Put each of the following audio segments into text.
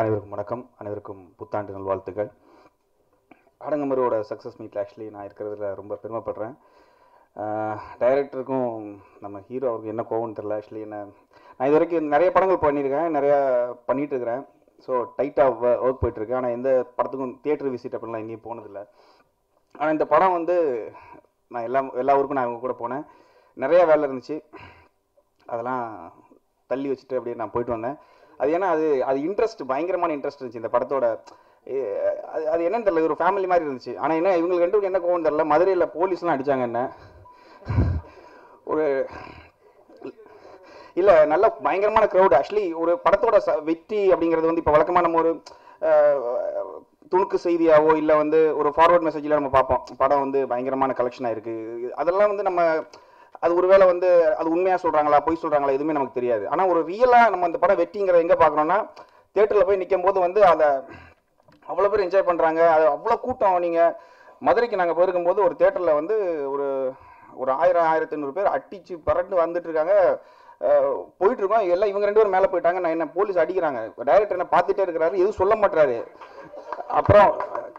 அனைவருக்கும் வணக்கம். அனைவருக்கும் புத்தாண்டு நல்வாழ்த்துக்கள். அடங்கமரோட சக்ஸஸ் மீட்டில் ஆக்சுவலி நான் இருக்கிறதுல ரொம்ப பெருமைப்படுறேன். டைரக்டருக்கும் நம்ம ஹீரோ அவருக்கு என்ன கோவம்னு தெரியல. ஆக்சுவலி நான் இது வரைக்கும் நிறைய படங்கள் பண்ணியிருக்கேன், நிறையா பண்ணிகிட்டு இருக்கிறேன். ஸோ டைட்டாக ஒர்க் போயிட்டுருக்கேன். ஆனால் எந்த படத்துக்கும் தியேட்டர் விசிட் அப்படின்லாம் எங்கேயும் போனதில்லை. ஆனால் இந்த படம் வந்து நான் எல்லா ஊருக்கும் நான் இவங்க கூட போனேன். நிறையா வேலை இருந்துச்சு, அதெல்லாம் தள்ளி வச்சுட்டு அப்படியே நான் போயிட்டு வந்தேன். அது ஏன்னா அது இன்ட்ரெஸ்ட், பயங்கரமான இன்ட்ரெஸ்ட் இருந்துச்சு இந்த படத்தோட. அது என்னன்னு தெரியல, ஒரு ஃபேமிலி மாதிரி இருந்துச்சு. ஆனால் என்ன இவங்களுக்கு ரெண்டு என்ன கோவம் தெரியல, மதுரையில் போலீஸ்லாம் அடித்தாங்க என்ன ஒரு இல்லை, நல்ல பயங்கரமான க்ரௌடு. ஆக்சுவலி ஒரு படத்தோட வெற்றி அப்படிங்கிறது வந்து இப்போ வழக்கமாக நம்ம ஒரு துணுக்கு செய்தியாவோ இல்லை வந்து ஒரு ஃபார்வர்ட் மெசேஜில் நம்ம பார்ப்போம், படம் வந்து பயங்கரமான கலெக்ஷனாக இருக்குது. அதெல்லாம் வந்து நம்ம அது ஒருவேளை வந்து அது உண்மையாக சொல்கிறாங்களா பொய் சொல்கிறாங்களா எதுவுமே நமக்கு தெரியாது. ஆனால் ஒரு ரியலாக நம்ம அந்த படம் வெற்றிங்கிறத எங்கே பார்க்குறோன்னா, தியேட்டரில் போய் நிற்கும் போது வந்து அதை அவ்வளோ பேர் என்ஜாய் பண்ணுறாங்க. அது அவ்வளோ கூட்டம். நீங்கள் மதுரைக்கு நாங்கள் போயிருக்கும்போது ஒரு தியேட்டரில் வந்து ஒரு 1000-1500 பேர் அடிச்சு பரட்டு வந்துட்டு இருக்காங்க, போயிட்டு இருக்கோம். எல்லாம் இவங்க ரெண்டு பேரும் மேலே போயிட்டாங்க. நான் என்ன போலீஸ் அடிக்கிறாங்க, டைரக்டர் என்ன பார்த்துட்டே இருக்கிறாரு, எதுவும் சொல்ல மாட்டாரு. அப்புறம்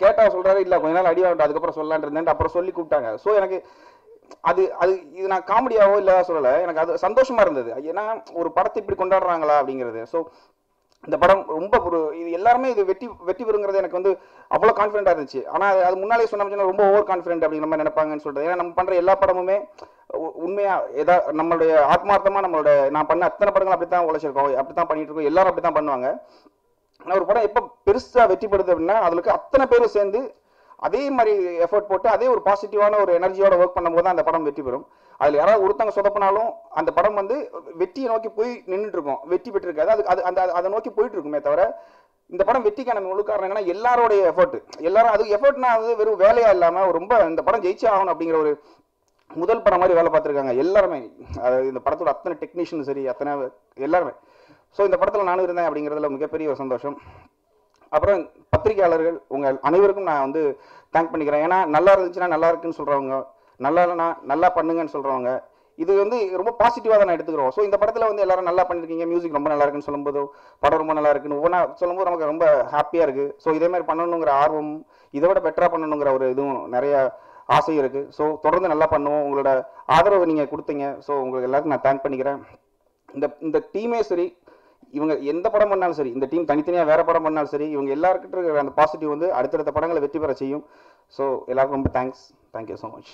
கேட்டால் சொல்கிறாரு இல்லை கொஞ்ச நாள் அடி வாங்கிட்டு அதுக்கப்புறம் சொல்லலான் இருந்தேன். அப்புறம் சொல்லி கூப்பிட்டாங்க. ஸோ எனக்கு இது நான் காமெடியாவோ இல்லை சொல்லலை, எனக்கு அது சந்தோஷமா இருந்தது. ஏன்னா ஒரு படத்தை இப்படி கொண்டாடுறாங்களா அப்படிங்கிறது. ஸோ இந்த படம் ரொம்ப இது எல்லாருமே இது வெற்றி பெறுங்கிறது எனக்கு வந்து அவ்வளோ கான்ஃபிடென்ட்டாக இருந்துச்சு. ஆனால் அது முன்னாலே சொன்ன ரொம்ப ஓவர் கான்ஃபிடென்ட் அப்படிங்கிற மாதிரி நினைப்பாங்கன்னு சொல்லிட்டு. ஏன்னா நம்ம பண்ணுற எல்லா படமுமே உண்மையாக நம்மளுடைய ஆத்மார்த்தமாக நான் பண்ண அத்தனை படங்கள் அப்படி தான் உழைச்சிருக்கோம், அப்படி தான் பண்ணிட்டு இருக்கோம், எல்லாரும் அப்படி தான் பண்ணுவாங்க. ஆனால் ஒரு படம் எப்போ பெருசாக வெற்றி பெறுது அப்படின்னா அதுக்கு அத்தனை பேரும் சேர்ந்து அதே மாதிரி எஃபர்ட் போட்டு அதே ஒரு பாசிட்டிவான ஒரு எனர்ஜியோட ஒர்க் பண்ணும்போது தான் அந்த படம் வெற்றி பெறும். அதில் யாராவது ஒருத்தவங்க சொதப்பினாலும் அந்த படம் வந்து வெற்றியை நோக்கி போய் நின்றுட்டு இருக்கும், வெற்றி பெற்றிருக்காது. அதை நோக்கி போயிட்டு இருக்குமே தவிர இந்த படம் வெற்றிக்கான முழு காரணம் என்னன்னா எல்லாரோடைய எஃபர்ட். எல்லாரும் அது எஃபர்ட்னா அது வெறும் வேலையா இல்லாமல் ரொம்ப இந்த படம் ஜெயிச்சே ஆகணும் அப்படிங்கிற ஒரு முதல் படம் மாதிரி வேலை பார்த்துருக்காங்க எல்லாருமே. அதாவது இந்த படத்தோட அத்தனை டெக்னீஷியனும் சரி, அத்தனை எல்லாருமே. ஸோ இந்த படத்தில் நானும் இருந்தேன் அப்படிங்கிறதுல மிகப்பெரிய ஒரு சந்தோஷம். அப்புறம் பத்திரிகையாளர்கள் உங்கள் அனைவருக்கும் நான் வந்து தேங்க் பண்ணிக்கிறேன். ஏன்னா நல்லா இருந்துச்சுன்னா நல்லா இருக்குன்னு சொல்கிறவங்க, நல்லா இல்லைனா நல்லா பண்ணுங்கன்னு சொல்கிறவங்க, இது வந்து ரொம்ப பாசிட்டிவாக தான் நான் எடுத்துக்கிறோம். ஸோ இந்த படத்தில் வந்து எல்லாரும் நல்லா பண்ணியிருக்கீங்க, மியூசிக் ரொம்ப நல்லா இருக்குன்னு சொல்லும்போது, படம் ரொம்ப நல்லா இருக்குன்னு ஒவ்வொன்றா சொல்லும்போது நமக்கு ரொம்ப ஹாப்பியாக இருக்குது. ஸோ இதே மாதிரி பண்ணணுங்கிற ஆர்வம், இதை விட பெட்டராக பண்ணணுங்கிற ஒரு இதுவும் நிறைய ஆசை இருக்குது. ஸோ தொடர்ந்து நல்லா பண்ணுவோம். உங்களோட ஆதரவு நீங்கள் கொடுத்தீங்க. ஸோ உங்களுக்கு எல்லாருக்கும் நான் தேங்க் பண்ணிக்கிறேன். இந்த டீமே சரி, இவங்க எந்த படம் பண்ணாலும் சரி, இந்த டீம் தனித்தனியாக வேற படம் பண்ணாலும் சரி, இவங்க எல்லாருக்கிட்ட இருக்கிற அந்த பாசிட்டிவ் வந்து அடுத்தடுத்த படங்களை வெற்றி பெற செய்யும். ஸோ எல்லாருக்கும் ரொம்ப தேங்க்ஸ். Thank you so much.